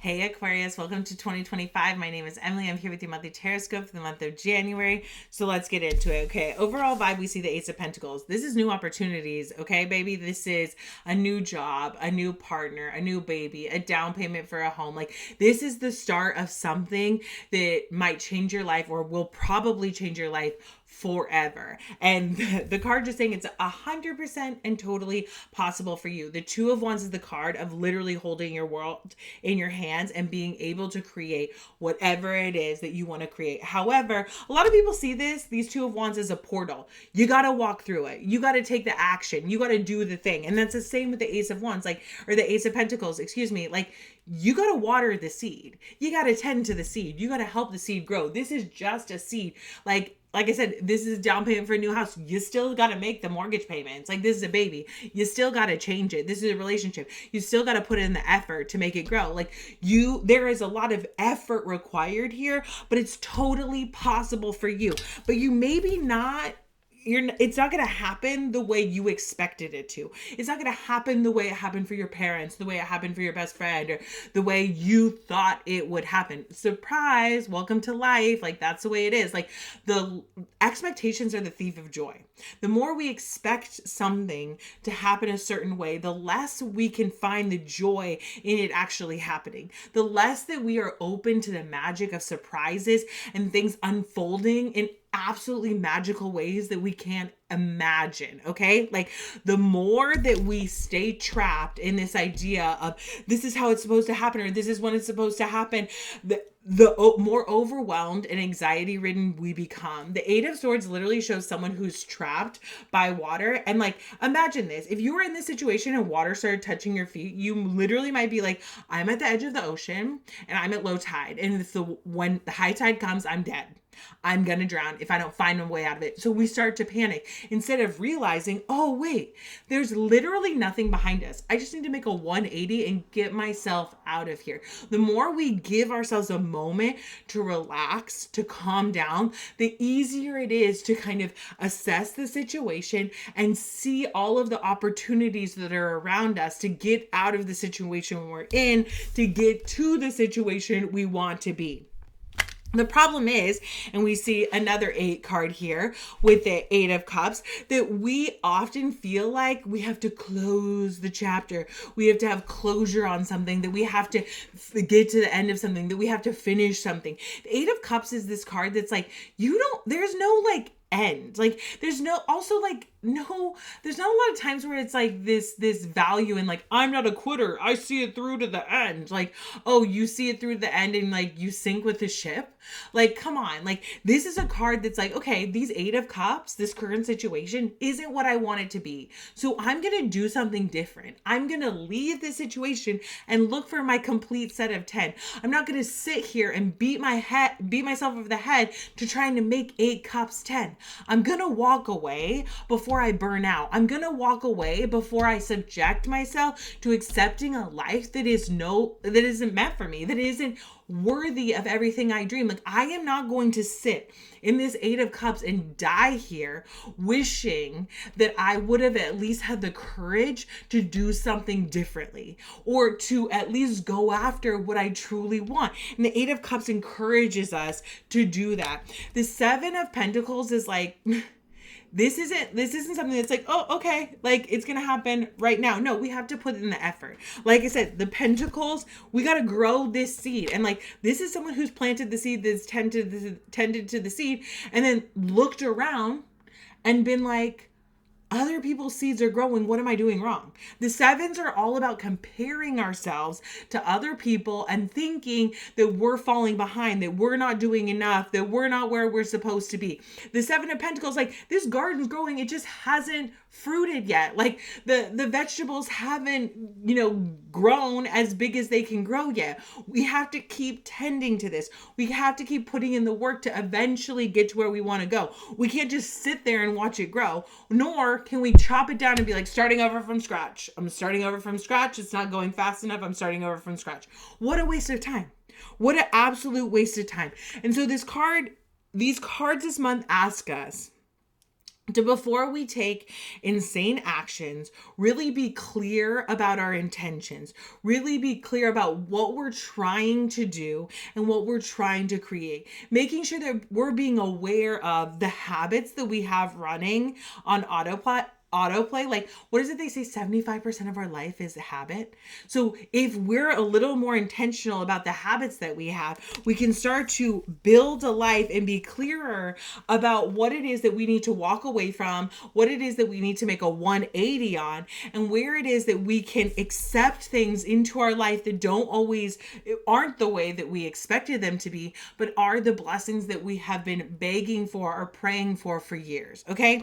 Hey Aquarius, welcome to 2025. My name is Emily. I'm here with your monthly Tarotscope for the month of January. So let's get into it. Okay, overall vibe, we see the Ace of Pentacles. This is new opportunities, okay, baby? This is a new job, a new partner, a new baby, a down payment for a home. Like, this is the start of something that might change your life or will probably change your life forever. And the card just saying it's 100% and totally possible for you. The Two of Wands is the card of literally holding your world in your hands and being able to create whatever it is that you want to create. However, a lot of people see these Two of Wands as a portal. You got to walk through it. You got to take the action. You got to do the thing. And that's the same with the Ace of Wands, or the Ace of Pentacles, excuse me. You got to water the seed. You got to tend to the seed. You got to help the seed grow. This is just a seed. Like I said, this is down payment for a new house. You still got to make the mortgage payments. This is a baby. You still got to change it. This is a relationship. You still got to put in the effort to make it grow. There is a lot of effort required here, but it's totally possible for you. But you maybe not it's not going to happen the way you expected it to. It's not going to happen the way it happened for your parents, the way it happened for your best friend, or the way you thought it would happen. Surprise, welcome to life. That's the way it is. The expectations are the thief of joy. The more we expect something to happen a certain way, the less we can find the joy in it actually happening. The less that we are open to the magic of surprises and things unfolding in absolutely magical ways that we can't imagine. Okay, the more that we stay trapped in this idea of this is how it's supposed to happen, or this is when it's supposed to happen, the more overwhelmed and anxiety ridden we become. The Eight of Swords literally shows someone who's trapped by water. And imagine this: if you were in this situation and water started touching your feet, you literally might be like, I'm at the edge of the ocean and I'm at low tide, and when the high tide comes, I'm dead. I'm going to drown if I don't find a way out of it. So we start to panic instead of realizing, oh, wait, there's literally nothing behind us. I just need to make a 180 and get myself out of here. The more we give ourselves a moment to relax, to calm down, the easier it is to kind of assess the situation and see all of the opportunities that are around us to get out of the situation we're in, to get to the situation we want to be. The problem is, and we see another 8 card here with the 8 of Cups, that we often feel like we have to close the chapter. We have to have closure on something, that we have to get to the end of something, that we have to finish something. The 8 of Cups is this card that's there's no end. There's not a lot of times where it's this value in I'm not a quitter, I see it through to the end. Oh, you see it through the end and you sink with the ship. Come on. This is a card that's okay, these 8 of Cups, this current situation isn't what I want it to be. So I'm going to do something different. I'm going to leave this situation and look for my complete set of 10. I'm not going to sit here and beat myself over the head to trying to make 8 Cups 10. I'm going to walk away before I burn out. I'm going to walk away before I subject myself to accepting a life that isn't meant for me, that isn't worthy of everything I dream. I am not going to sit in this 8 of Cups and die here wishing that I would have at least had the courage to do something differently, or to at least go after what I truly want. And the 8 of Cups encourages us to do that. The 7 of Pentacles is this isn't something that's oh, okay, it's gonna happen right now. No, we have to put in the effort. Like I said, the Pentacles, we got to grow this seed. And this is someone who's planted the seed, that's tended to the seed, and then looked around and been other people's seeds are growing. What am I doing wrong? The 7s are all about comparing ourselves to other people and thinking that we're falling behind, that we're not doing enough, that we're not where we're supposed to be. The 7 of Pentacles, this garden's growing. It just hasn't fruited yet. The vegetables haven't, grown as big as they can grow yet. We have to keep tending to this. We have to keep putting in the work to eventually get to where we want to go. We can't just sit there and watch it grow, nor can we chop it down and be starting over from scratch. I'm starting over from scratch. It's not going fast enough. I'm starting over from scratch. What a waste of time. What an absolute waste of time. And so these cards this month ask us, to, before we take insane actions, really be clear about our intentions, really be clear about what we're trying to do and what we're trying to create, making sure that we're being aware of the habits that we have running on autoplay. Like, what is it they say? 75% of our life is a habit. So if we're a little more intentional about the habits that we have, we can start to build a life and be clearer about what it is that we need to walk away from, what it is that we need to make a 180 on, and where it is that we can accept things into our life that aren't the way that we expected them to be, but are the blessings that we have been begging for or praying for years. Okay.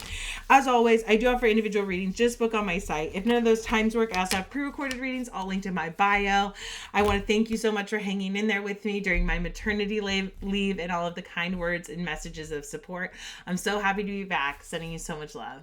As always, I do offer individual readings. Just book on my site. If none of those times work, I also have pre-recorded readings, all linked in my bio. I want to thank you so much for hanging in there with me during my maternity leave and all of the kind words and messages of support. I'm so happy to be back. Sending you so much love.